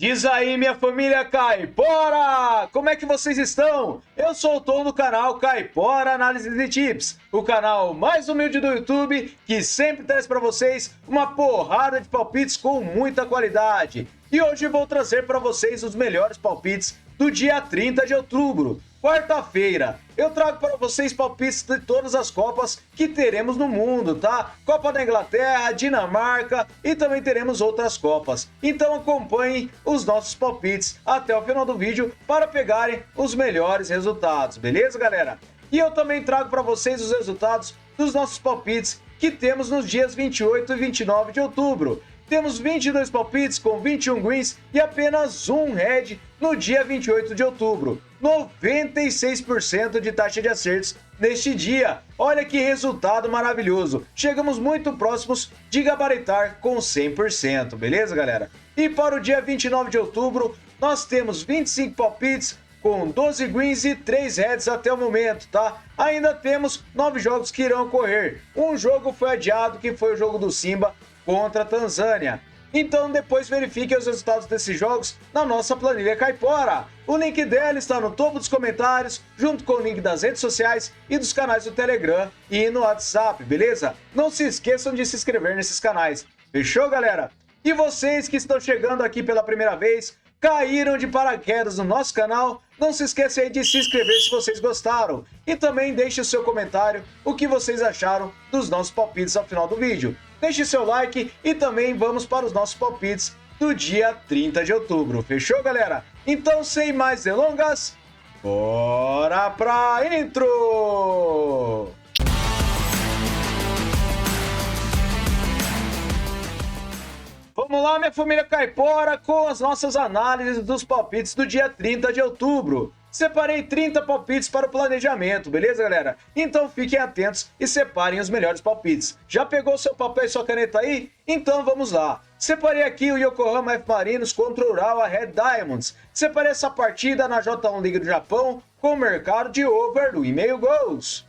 Diz aí, minha família Caipora! Como é que vocês estão? Eu sou o Tom do canal Caipora Análise de Tips, o canal mais humilde do YouTube que sempre traz para vocês uma porrada de palpites com muita qualidade. E hoje vou trazer para vocês os melhores palpites do dia 30 de outubro, quarta-feira. Eu trago para vocês palpites de todas as Copas que teremos no mundo, tá? Copa da Inglaterra, Dinamarca e também teremos outras Copas. Então acompanhem os nossos palpites até o final do vídeo para pegarem os melhores resultados, beleza, galera? E eu também trago para vocês os resultados dos nossos palpites que temos nos dias 28 e 29 de outubro. Temos 22 palpites com 21 greens e apenas um red no dia 28 de outubro. 96% de taxa de acertos neste dia. Olha que resultado maravilhoso. Chegamos muito próximos de gabaritar com 100%, beleza, galera? E para o dia 29 de outubro, nós temos 25 palpites com 12 greens e 3 reds até o momento, tá? Ainda temos 9 jogos que irão ocorrer. Um jogo foi adiado, que foi o jogo do Simba contra a Tanzânia. Então depois verifique os resultados desses jogos na nossa planilha Caipora. O link dela está no topo dos comentários, junto com o link das redes sociais e dos canais do Telegram e no WhatsApp, beleza? Não se esqueçam de se inscrever nesses canais. Fechou, galera? E vocês que estão chegando aqui pela primeira vez, caíram de paraquedas no nosso canal, não se esqueçam aí de se inscrever se vocês gostaram. E também deixe o seu comentário, o que vocês acharam dos nossos palpites ao final do vídeo. Deixe seu like e também vamos para os nossos palpites do dia 30 de outubro. Fechou, galera? Então, sem mais delongas, bora pra intro! Vamos lá, minha família Caipora, com as nossas análises dos palpites do dia 30 de outubro. Separei 30 palpites para o planejamento, beleza, galera? Então fiquem atentos e separem os melhores palpites. Já pegou seu papel e sua caneta aí? Então vamos lá. Separei aqui o Yokohama F Marinos contra o Urawa Red Diamonds. Separei essa partida na J1 Liga do Japão com o mercado de over do 1,5 gols.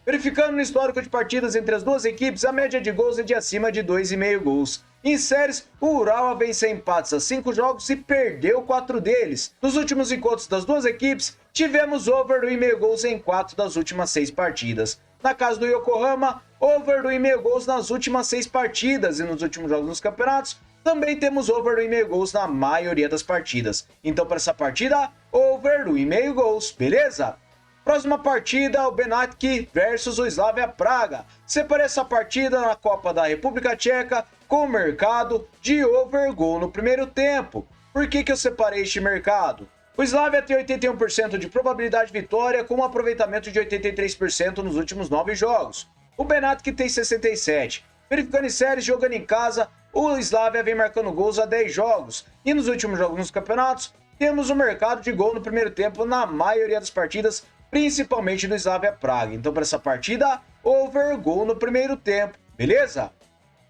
Verificando no histórico de partidas entre as duas equipes, a média de gols é de acima de 2,5 gols. Em séries, o Urawa venceu empates a 5 jogos e perdeu 4 deles. Nos últimos encontros das duas equipes, tivemos over do 1,5 gols em 4 das últimas 6 partidas. Na casa do Yokohama, over do 1,5 gols nas últimas 6 partidas e nos últimos jogos nos campeonatos, também temos over do 1,5 gols na maioria das partidas. Então para essa partida, over do 1,5 gols, beleza? Próxima partida, o Benátky versus o Slavia Praga. Separei essa partida na Copa da República Tcheca com o mercado de over gol no primeiro tempo. Por que eu separei este mercado? O Slavia tem 81% de probabilidade de vitória com um aproveitamento de 83% nos últimos 9 jogos. O Benátky tem 67%. Verificando em séries, jogando em casa, o Slavia vem marcando gols há 10 jogos. E nos últimos jogos nos campeonatos, temos o mercado de gol no primeiro tempo na maioria das partidas, principalmente do Slavia Praga. Então, para essa partida, over gol no primeiro tempo, beleza?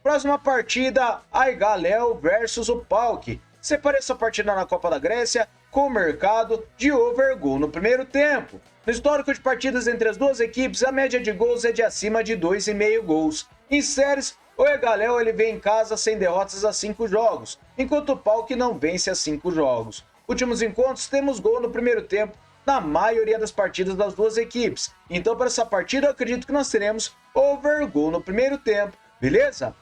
Próxima partida, Aiga Léo versus o PAOK. Separei essa partida na Copa da Grécia com o mercado de over gol no primeiro tempo. No histórico de partidas entre as duas equipes, a média de gols é de acima de 2,5 gols. Em séries, o Aiga Léo ele vem em casa sem derrotas a 5 jogos, enquanto o PAOK não vence a 5 jogos. Últimos encontros, temos gol no primeiro tempo na maioria das partidas das duas equipes. Então, para essa partida, eu acredito que nós teremos over gol no primeiro tempo, beleza?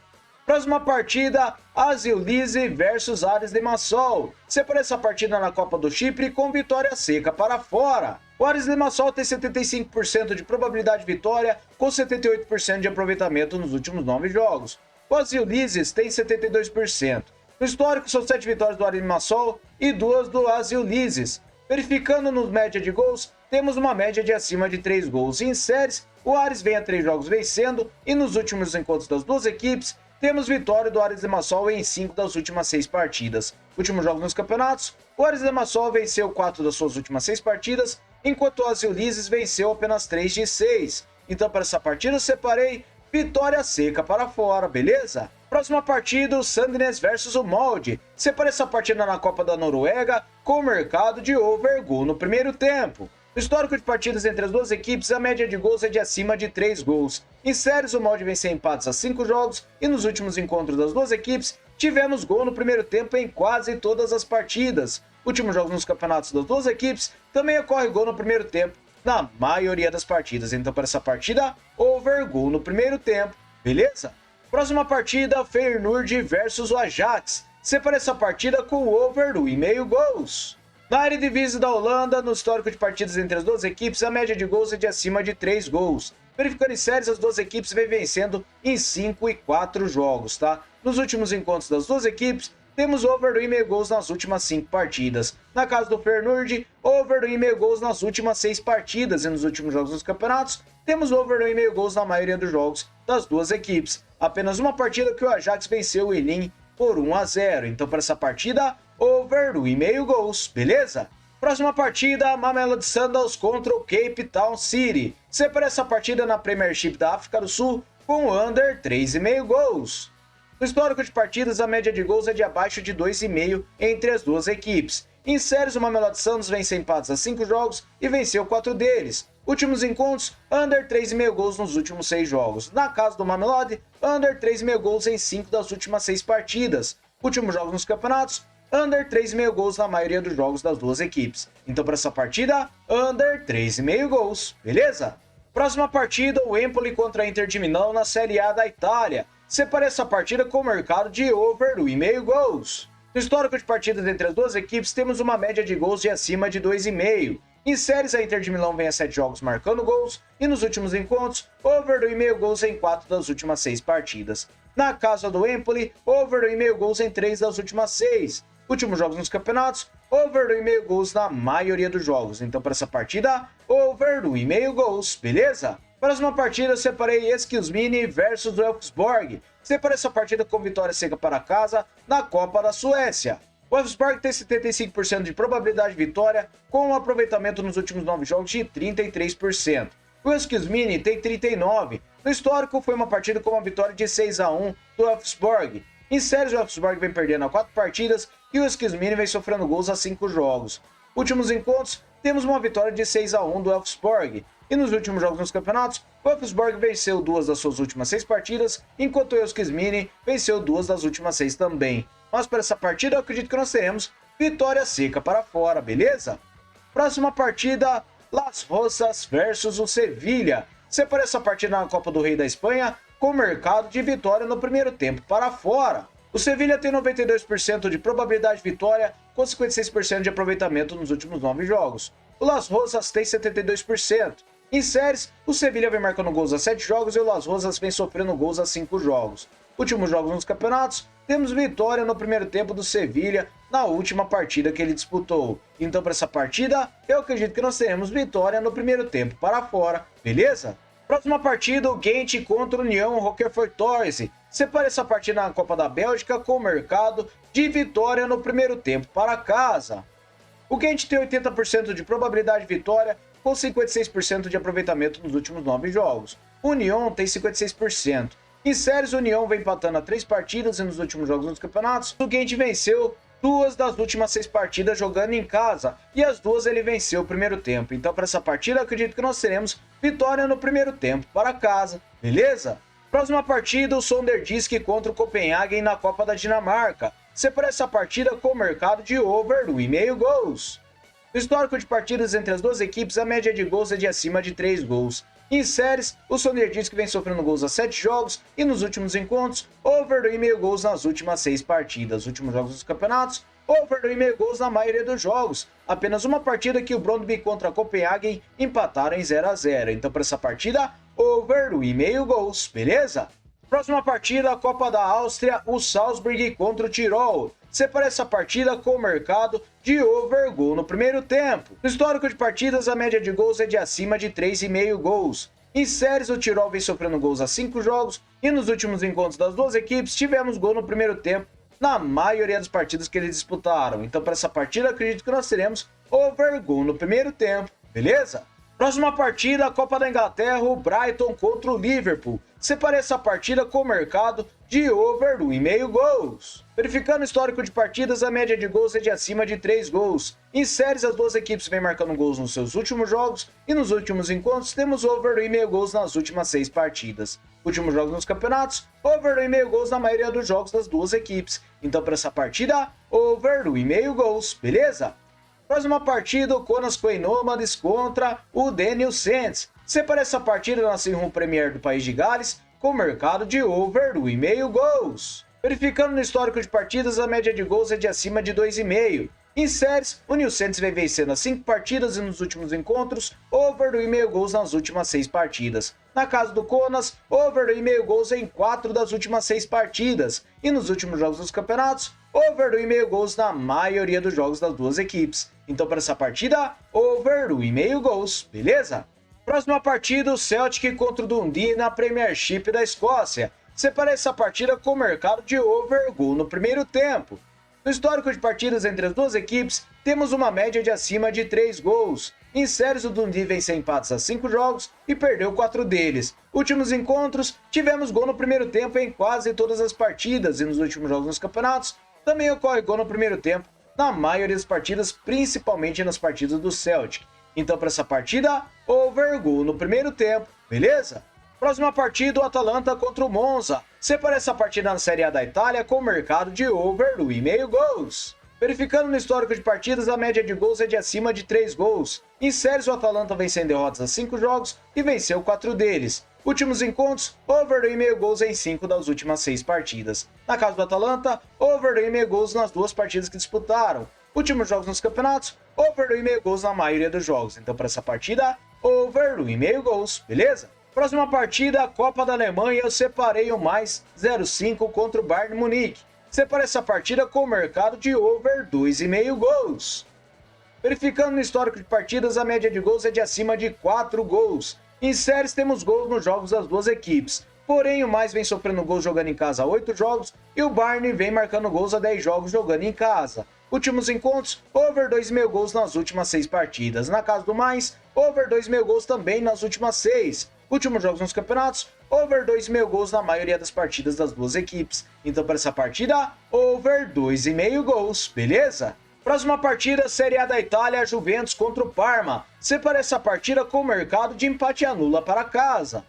Próxima partida, Azilise versus Ares Limassol. Separei essa partida na Copa do Chipre com vitória seca para fora. O Ares Limassol tem 75% de probabilidade de vitória com 78% de aproveitamento nos últimos 9 jogos. O Azilise tem 72%. No histórico, são 7 vitórias do Ares Limassol e 2 do Azilise. Verificando no média de gols, temos uma média de acima de 3 gols. Em séries, o Ares vem a 3 jogos vencendo e nos últimos encontros das duas equipes, temos vitória do Ares Limassol em 5 das últimas 6 partidas. Últimos jogos nos campeonatos, o Ares Limassol venceu 4 das suas últimas 6 partidas, enquanto o Azilise venceu apenas 3 de 6. Então para essa partida eu separei vitória seca para fora, beleza? Próxima partida, o Sandnes versus o Molde. Separei essa partida na Copa da Noruega com o mercado de over gol no primeiro tempo. No histórico de partidas entre as duas equipes, a média de gols é de acima de 3 gols. Em séries, o Molde venceu empates a 5 jogos e nos últimos encontros das duas equipes, tivemos gol no primeiro tempo em quase todas as partidas. Últimos jogos nos campeonatos das duas equipes, também ocorre gol no primeiro tempo na maioria das partidas. Então, para essa partida, over gol no primeiro tempo, beleza? Próxima partida, Feyenoord versus o Ajax. Separe essa partida com over 1,5 gols. Na Eredivisie da Holanda, no histórico de partidas entre as duas equipes, a média de gols é de acima de 3 gols. Verificando em séries, as duas equipes vêm vencendo em 5 e 4 jogos, tá? Nos últimos encontros das duas equipes, temos over 1,5 gols nas últimas 5 partidas. Na casa do Feyenoord, over 1,5 gols nas últimas 6 partidas. E nos últimos jogos dos campeonatos, temos over 1,5 gols na maioria dos jogos das duas equipes. Apenas uma partida que o Ajax venceu o Lille por 1-0. Então, para essa partida, over 1,5 gols, beleza? Próxima partida, Mamelodi Sundowns contra o Cape Town City. Separe essa partida na Premiership da África do Sul com under 3,5 gols. No histórico de partidas, a média de gols é de abaixo de 2,5 entre as duas equipes. Em séries, o Mamelodi Sundowns vence empates a 5 jogos e venceu 4 deles. Últimos encontros, under 3,5 gols nos últimos 6 jogos. Na casa do Mamelodi, under 3,5 gols em 5 das últimas 6 partidas. Últimos jogos nos campeonatos, under 3,5 gols na maioria dos jogos das duas equipes. Então, para essa partida, under 3,5 gols, beleza? Próxima partida, o Empoli contra a Inter de Milão na Série A da Itália. Separe essa partida com o mercado de over 1,5 gols. No histórico de partidas entre as duas equipes, temos uma média de gols de acima de 2,5. Em séries, a Inter de Milão vem a 7 jogos marcando gols, e nos últimos encontros, over 1,5 gols em 4 das últimas 6 partidas. Na casa do Empoli, over 1,5 gols em 3 das últimas 6. Últimos jogos nos campeonatos, over 1,5 gols na maioria dos jogos. Então, para essa partida, over 1,5 gols, beleza? Próxima partida, eu separei Eskilsmini versus o Elfsborg. Separei essa partida com vitória seca para casa na Copa da Suécia. O Elfsborg tem 75% de probabilidade de vitória, com um aproveitamento nos últimos 9 jogos de 33%. O Eskilsmini tem 39%. No histórico, foi uma partida com uma vitória de 6-1 do Elfsborg. Em séries, o Elfsborg vem perdendo a 4 partidas e o Eskilsmini vem sofrendo gols a 5 jogos. Últimos encontros, temos uma vitória de 6-1 do Elfsborg. E nos últimos jogos nos campeonatos, o Elfsborg venceu 2 das suas últimas 6 partidas, enquanto o Eskilsmini venceu 2 das últimas 6 também. Mas para essa partida, eu acredito que nós teremos vitória seca para fora, beleza? Próxima partida, Las Rozas versus o Sevilha. Separe essa partida na Copa do Rei da Espanha com mercado de vitória no primeiro tempo para fora. O Sevilha tem 92% de probabilidade de vitória, com 56% de aproveitamento nos últimos 9 jogos. O Las Rozas tem 72%. Em séries, o Sevilha vem marcando gols a 7 jogos e o Las Rozas vem sofrendo gols a 5 jogos. Últimos jogos nos campeonatos, temos vitória no primeiro tempo do Sevilha na última partida que ele disputou. Então, para essa partida, eu acredito que nós teremos vitória no primeiro tempo para fora, beleza? Próxima partida, o Gent contra o União Roquefort Torres. Separe essa partida na Copa da Bélgica com o mercado de vitória no primeiro tempo para casa. O Gent tem 80% de probabilidade de vitória, com 56% de aproveitamento nos últimos 9 jogos. O União tem 56%. Em séries, o União vem empatando a 3 partidas e nos últimos jogos nos campeonatos, o Gent venceu 2 das últimas 6 partidas jogando em casa, e as 2 ele venceu o primeiro tempo. Então, para essa partida, eu acredito que nós teremos vitória no primeiro tempo para casa, beleza? Próxima partida, o Sonderjysk contra o Copenhagen na Copa da Dinamarca. Separe essa partida com o mercado de over 1,5 gols. No histórico de partidas entre as duas equipes, a média de gols é de acima de 3 gols. Em séries, o Sonderjysk vem sofrendo gols a 7 jogos e nos últimos encontros, over 1,5 gols nas últimas 6 partidas. Últimos jogos dos campeonatos, over 1,5 gols na maioria dos jogos. Apenas uma partida que o Brøndby contra a Copenhagen empataram em 0-0. Então, para essa partida, over 1,5 gols, beleza? Próxima partida, a Copa da Áustria, o Salzburg contra o Tirol. Separe essa partida com o mercado de over gol no primeiro tempo. No histórico de partidas, a média de gols é de acima de 3,5 gols. Em séries, o Tirol vem sofrendo gols a 5 jogos e nos últimos encontros das duas equipes tivemos gol no primeiro tempo na maioria das partidas que eles disputaram. Então, para essa partida, acredito que nós teremos over gol no primeiro tempo, beleza? Próxima partida, a Copa da Inglaterra, o Brighton contra o Liverpool. Separe essa partida com o mercado de over 1,5 gols. Verificando o histórico de partidas, a média de gols é de acima de 3 gols. Em séries, as duas equipes vêm marcando gols nos seus últimos jogos e nos últimos encontros temos over 1,5 gols nas últimas 6 partidas. Últimos jogos nos campeonatos, over 1,5 gols na maioria dos jogos das duas equipes. Então, para essa partida, over 1,5 gols, beleza? Próxima partida, o Kaunas Nomads contra o Daniel Saints. Separa essa partida na Sinhun Premier do País de Gales com mercado de over 1,5 gols. Verificando no histórico de partidas, a média de gols é de acima de 2,5. Em séries, o New Saints vem vencendo as 5 partidas e nos últimos encontros, over 1,5 gols nas últimas 6 partidas. Na casa do Kaunas, over 1,5 gols em 4 das últimas 6 partidas. E nos últimos jogos dos campeonatos, over 1,5 gols na maioria dos jogos das duas equipes. Então, para essa partida, over 1,5 gols, beleza? Próxima partida, o Celtic contra o Dundee na Premiership da Escócia. Separa essa partida com o mercado de over gol no primeiro tempo. No histórico de partidas entre as duas equipes, temos uma média de acima de 3 gols. Em séries, o Dundee venceu empates a 5 jogos e perdeu 4 deles. Últimos encontros, tivemos gol no primeiro tempo em quase todas as partidas e nos últimos jogos nos campeonatos, também ocorre gol no primeiro tempo na maioria das partidas, principalmente nas partidas do Celtic. Então, para essa partida, over gol no primeiro tempo, beleza? Próxima partida, o Atalanta contra o Monza. Separa essa partida na Série A da Itália com o mercado de over 1,5 gols. Verificando no histórico de partidas, a média de gols é de acima de 3 gols. Em séries, o Atalanta vem sem derrotas a 5 jogos e venceu 4 deles. Últimos encontros, over 1,5 gols em 5 das últimas 6 partidas. Na casa do Atalanta, over 1,5 gols nas 2 partidas que disputaram. Últimos jogos nos campeonatos, over 1,5 gols na maioria dos jogos. Então, para essa partida, over 1,5 gols, beleza? Próxima partida, a Copa da Alemanha, eu separei o mais 0,5 contra o Bayern Munique. Separei essa partida com o mercado de over 2,5 gols. Verificando no histórico de partidas, a média de gols é de acima de 4 gols. Em séries, temos gols nos jogos das duas equipes. Porém, o mais vem sofrendo gols jogando em casa a 8 jogos e o Bayern vem marcando gols a 10 jogos jogando em casa. Últimos encontros, over 2,5 gols nas últimas 6 partidas. Na casa do mais, over 2,5 gols também nas últimas 6. Últimos jogos nos campeonatos, over 2,5 gols na maioria das partidas das duas equipes. Então, para essa partida, over 2,5 gols, beleza? Próxima partida, Série A da Itália, Juventus contra o Parma. Separa essa partida com o mercado de empate anula para casa.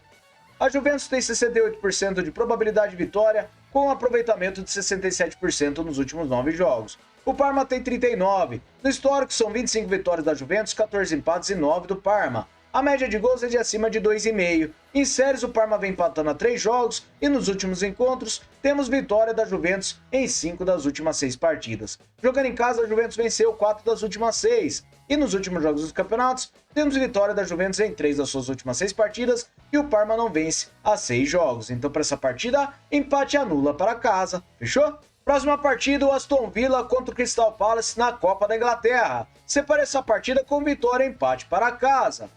A Juventus tem 68% de probabilidade de vitória, com um aproveitamento de 67% nos últimos 9 jogos. O Parma tem 39%. No histórico, são 25 vitórias da Juventus, 14 empates e 9 do Parma. A média de gols é de acima de 2,5. Em séries, o Parma vem empatando a 3 jogos e nos últimos encontros, temos vitória da Juventus em 5 das últimas 6 partidas. Jogando em casa, a Juventus venceu 4 das últimas 6. E nos últimos jogos dos campeonatos, temos vitória da Juventus em 3 das suas últimas 6 partidas e o Parma não vence há 6 jogos. Então, para essa partida, empate anula para casa. Fechou? Próxima partida, o Aston Villa contra o Crystal Palace na Copa da Inglaterra. Separa essa partida com vitória e empate para casa.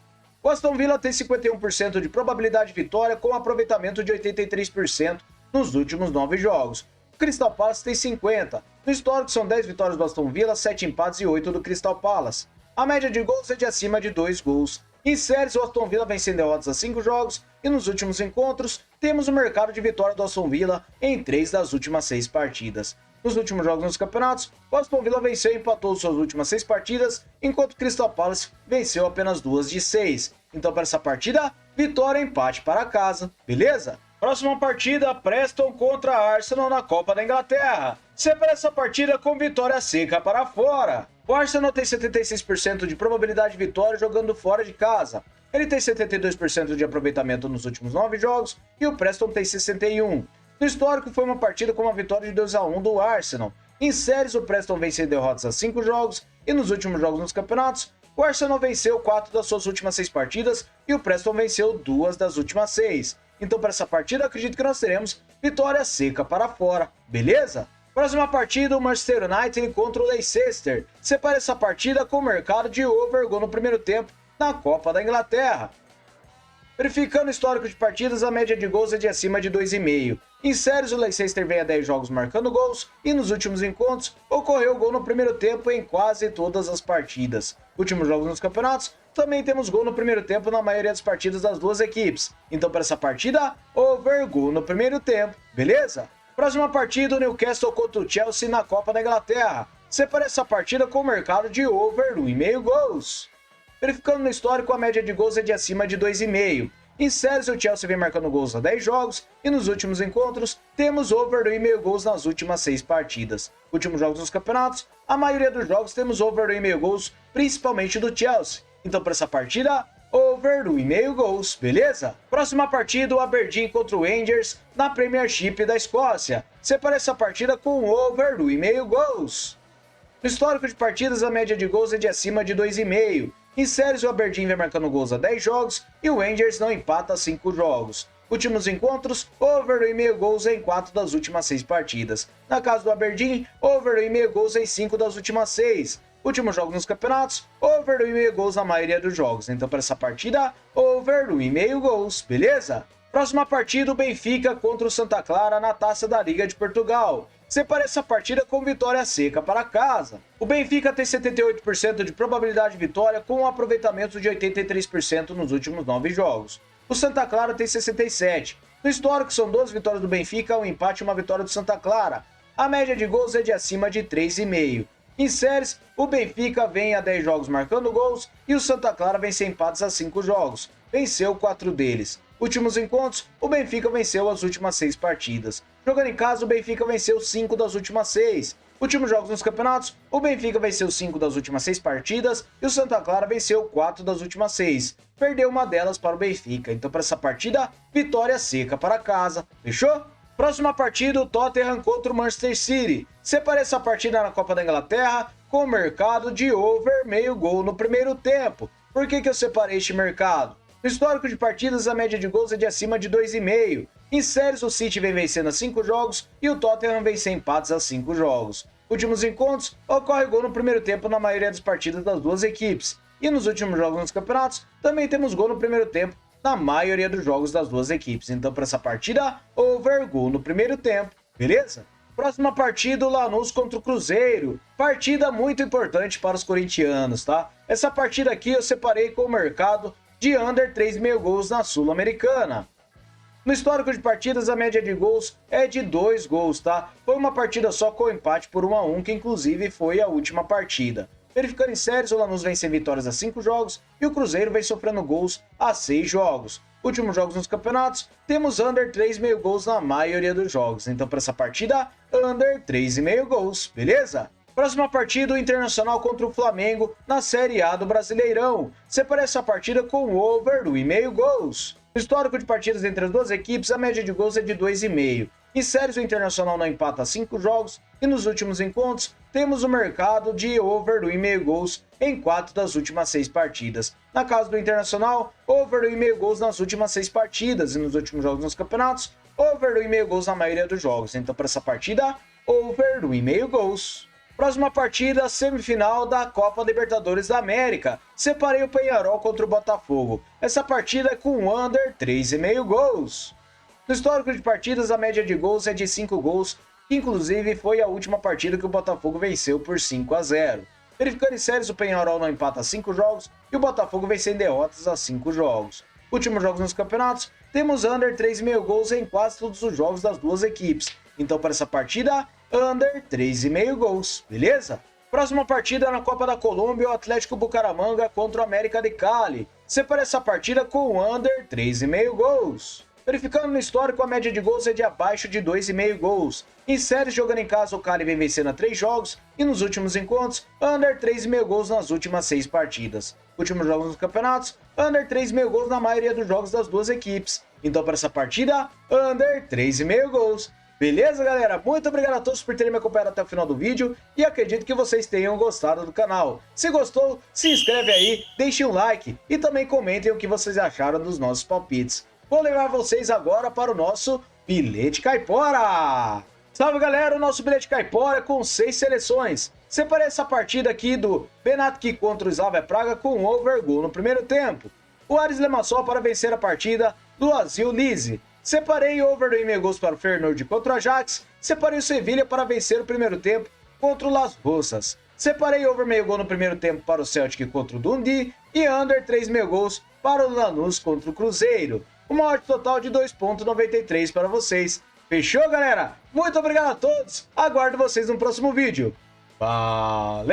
O Aston Villa tem 51% de probabilidade de vitória com aproveitamento de 83% nos últimos 9 jogos. O Crystal Palace tem 50%. No histórico são 10 vitórias do Aston Villa, 7 empates e 8 do Crystal Palace. A média de gols é de acima de 2 gols. Em séries, o Aston Villa vem sem derrotas a 5 jogos e nos últimos encontros temos o mercado de vitória do Aston Villa em 3 das últimas 6 partidas. Nos últimos jogos nos campeonatos, o Aston Villa venceu e empatou suas últimas 6 partidas, enquanto o Crystal Palace venceu apenas 2 de 6. Então, para essa partida, vitória e empate para casa, beleza? Próxima partida, Preston contra Arsenal na Copa da Inglaterra. Separa essa partida com vitória seca para fora. O Arsenal tem 76% de probabilidade de vitória jogando fora de casa. Ele tem 72% de aproveitamento nos últimos 9 jogos e o Preston tem 61%. No histórico, foi uma partida com uma vitória de 2-1 do Arsenal. Em séries, o Preston venceu derrotas a 5 jogos e nos últimos jogos nos campeonatos, o Arsenal venceu 4 das suas últimas 6 partidas e o Preston venceu 2 das últimas 6. Então, para essa partida, acredito que nós teremos vitória seca para fora, beleza? Próxima partida, o Manchester United contra o Leicester. Separa essa partida com o mercado de over gol no primeiro tempo na Copa da Inglaterra. Verificando o histórico de partidas, a média de gols é de acima de 2,5. Em séries, o Leicester vem a 10 jogos marcando gols e nos últimos encontros ocorreu gol no primeiro tempo em quase todas as partidas. Últimos jogos nos campeonatos, também temos gol no primeiro tempo na maioria das partidas das duas equipes. Então, para essa partida, over gol no primeiro tempo, beleza? Próxima partida, o Newcastle contra o Chelsea na Copa da Inglaterra. Separa essa partida com o mercado de over 1,5 gols. Verificando no histórico, a média de gols é de acima de 2,5. Em séries, o Chelsea vem marcando gols há 10 jogos e nos últimos encontros temos over 2,5 gols nas últimas 6 partidas. Últimos jogos nos campeonatos, a maioria dos jogos temos over 2,5 gols, principalmente do Chelsea. Então, para essa partida, over 2,5 gols, beleza? Próxima partida, o Aberdeen contra o Rangers na Premiership da Escócia. Separa essa partida com over 2,5 gols. No histórico de partidas, a média de gols é de acima de 2,5. Em séries, o Aberdeen vem marcando gols há 10 jogos e o Rangers não empata há 5 jogos. Últimos encontros, over 2,5 gols em 4 das últimas 6 partidas. Na casa do Aberdeen, over 2,5 gols em 5 das últimas 6. Últimos jogos nos campeonatos, over 2,5 gols na maioria dos jogos. Então, para essa partida, over 2,5 gols, beleza? Próxima partida, o Benfica contra o Santa Clara na Taça da Liga de Portugal. Separe essa partida com vitória seca para casa. O Benfica tem 78% de probabilidade de vitória com um aproveitamento de 83% nos últimos 9 jogos. O Santa Clara tem 67%. No histórico são 12 vitórias do Benfica, um empate e uma vitória do Santa Clara. A média de gols é de acima de 3,5. Em séries, o Benfica vem há 10 jogos marcando gols e o Santa Clara vem sem empates há 5 jogos. Venceu 4 deles. Últimos encontros, o Benfica venceu as últimas 6 partidas. Jogando em casa, o Benfica venceu 5 das últimas 6. Últimos jogos nos campeonatos, o Benfica venceu 5 das últimas 6 partidas e o Santa Clara venceu 4 das últimas 6. Perdeu uma delas para o Benfica. Então, para essa partida, vitória seca para casa. Fechou? Próxima partida, o Tottenham contra o Manchester City. Separe essa partida na Copa da Inglaterra com o mercado de over meio gol no primeiro tempo. Por que eu separei este mercado? No histórico de partidas, a média de gols é de acima de 2,5. Em séries, o City vem vencendo a 5 jogos e o Tottenham vem sem empates a 5 jogos. Últimos encontros, ocorre gol no primeiro tempo na maioria das partidas das duas equipes. E nos últimos jogos nos campeonatos, também temos gol no primeiro tempo na maioria dos jogos das duas equipes. Então, para essa partida, over gol no primeiro tempo, beleza? Próxima partida, o Lanús contra o Cruzeiro. Partida muito importante para os corintianos, tá? Essa partida aqui eu separei com o mercado de under 3,5 gols na Sul-Americana. No histórico de partidas, a média de gols é de 2 gols, tá? Foi uma partida só com empate por 1-1, que inclusive foi a última partida. Verificando em séries, o Lanús vem sem vitórias há 5 jogos e o Cruzeiro vem sofrendo gols há 6 jogos. Últimos jogos nos campeonatos, temos under 3,5 gols na maioria dos jogos. Então, para essa partida, under 3,5 gols, beleza? Próxima partida, o Internacional contra o Flamengo na Série A do Brasileirão. Separe essa partida com over 2,5 gols. No histórico de partidas entre as duas equipes, a média de gols é de 2,5. Em séries, o Internacional não empata há 5 jogos e nos últimos encontros, temos o mercado de over 2,5 gols em 4 das últimas 6 partidas. Na casa do Internacional, over 2,5 gols nas últimas 6 partidas e nos últimos jogos nos campeonatos, over 2,5 gols na maioria dos jogos. Então, para essa partida, over 2,5 gols. Próxima partida, semifinal da Copa Libertadores da América. Separei o Peñarol contra o Botafogo. Essa partida é com under 3,5 gols. No histórico de partidas, a média de gols é de 5 gols, que inclusive foi a última partida que o Botafogo venceu por 5-0. Verificando em séries, o Peñarol não empata há 5 jogos e o Botafogo vem sem derrotas há 5 jogos. Últimos jogos nos campeonatos, temos under 3,5 gols em quase todos os jogos das duas equipes. Então, para essa partida, under 3,5 gols, beleza? Próxima partida na Copa da Colômbia, o Atlético Bucaramanga contra o América de Cali. Separe essa partida com under 3,5 gols. Verificando no histórico, a média de gols é de abaixo de 2,5 gols. Em séries, jogando em casa, o Cali vem vencendo a 3 jogos e nos últimos encontros, under 3,5 gols nas últimas 6 partidas. Últimos jogos nos campeonatos, under 3,5 gols na maioria dos jogos das duas equipes. Então, para essa partida, under 3,5 gols. Beleza, galera? Muito obrigado a todos por terem me acompanhado até o final do vídeo e acredito que vocês tenham gostado do canal. Se gostou, se inscreve aí, deixe um like e também comentem o que vocês acharam dos nossos palpites. Vou levar vocês agora para o nosso Bilhete Caipora! Salve, galera! O nosso Bilhete Caipora é com 6 seleções. Separei essa partida aqui do Benatki contra o Slavia Praga com over gol no primeiro tempo. O Aris Limassol para vencer a partida do Azil Lise. Separei over 2,5 gols para o Feyenoord contra o Ajax. Separei o Sevilha para vencer o primeiro tempo contra o Las Rosas. Separei over meio gol no primeiro tempo para o Celtic contra o Dundee e under 3,5 gols para o Lanús contra o Cruzeiro. Uma odd total de 2,93 para vocês. Fechou, galera? Muito obrigado a todos. Aguardo vocês no próximo vídeo. Valeu!